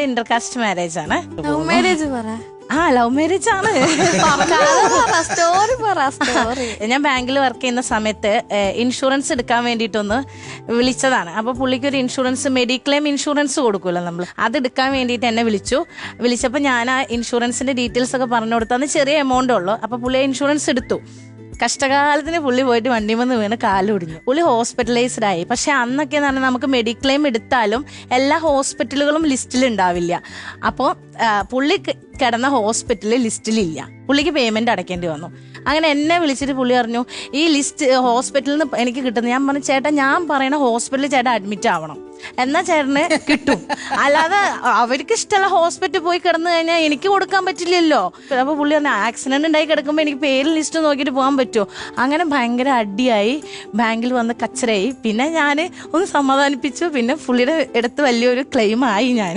Intercaste marriage ആണ്. Love marriage പറ. Love marriage ആണ്. ഞാൻ ബാങ്കിൽ വർക്ക് ചെയ്യുന്ന സമയത്ത് ഇൻഷുറൻസ് എടുക്കാൻ വേണ്ടിയിട്ടൊന്ന് വിളിച്ചതാണ്. അപ്പൊ പുള്ളിക്ക് ഒരു ഇൻഷുറൻസ്, മെഡിക്ലെയിം ഇൻഷുറൻസ് കൊടുക്കുമല്ലോ നമ്മൾ, അത് എടുക്കാൻ വേണ്ടിയിട്ട് എന്നെ വിളിച്ചപ്പോൾ ഞാൻ ആ ഇൻഷുറൻസിന്റെ ഡീറ്റെയിൽസ് ഒക്കെ പറഞ്ഞു കൊടുത്താന്ന്. ചെറിയ എമൗണ്ടേ ഉള്ളൂ. അപ്പൊ പുള്ളി ഇൻഷുറൻസ് എടുത്തു. കഷ്ടകാലത്തിന് പുള്ളി പോയിട്ട് വണ്ടിമെന്ന് വീണ് കാലൊടിഞ്ഞു. പുള്ളി ഹോസ്പിറ്റലൈസ്ഡ് ആയി. പക്ഷെ അന്നൊക്കെ എന്ന് പറഞ്ഞാൽ നമുക്ക് മെഡിക്ലെയിം എടുത്താലും എല്ലാ ഹോസ്പിറ്റലുകളും ലിസ്റ്റിൽ ഉണ്ടാവില്ല. അപ്പോൾ പുള്ളി കിടന്ന ഹോസ്പിറ്റലിൽ ലിസ്റ്റിലില്ല. പുള്ളിക്ക് പേയ്മെന്റ് അടയ്ക്കേണ്ടി വന്നു. അങ്ങനെ എന്നെ വിളിച്ചിട്ട് പുള്ളി പറഞ്ഞു, ഈ ലിസ്റ്റ് ഹോസ്പിറ്റലിൽ നിന്ന് എനിക്ക് കിട്ടുന്നത്. ഞാൻ പറഞ്ഞു, ചേട്ടാ ഞാൻ പറയണ ഹോസ്പിറ്റലിൽ ചേട്ടൻ അഡ്മിറ്റ് ആവണം, എന്നാ ചേട്ടന് കിട്ടും. അല്ലാതെ അവർക്ക് ഇഷ്ടമുള്ള ഹോസ്പിറ്റൽ പോയി കിടന്നു കഴിഞ്ഞാൽ എനിക്ക് കൊടുക്കാൻ പറ്റില്ലല്ലോ. അപ്പൊ പുള്ളി പറഞ്ഞു, ആക്സിഡന്റ് ഉണ്ടായി കിടക്കുമ്പോൾ എനിക്ക് പേര് ലിസ്റ്റ് നോക്കിയിട്ട് പോകാൻ പറ്റുമോ? അങ്ങനെ ഭയങ്കര അടിയായി, ബാങ്കിൽ വന്ന് കച്ചറയായി. പിന്നെ ഞാൻ ഒന്ന് സമാധാനിപ്പിച്ചു. പിന്നെ പുള്ളിയുടെ അടുത്ത് വലിയൊരു ക്ലെയിം ആയി ഞാൻ.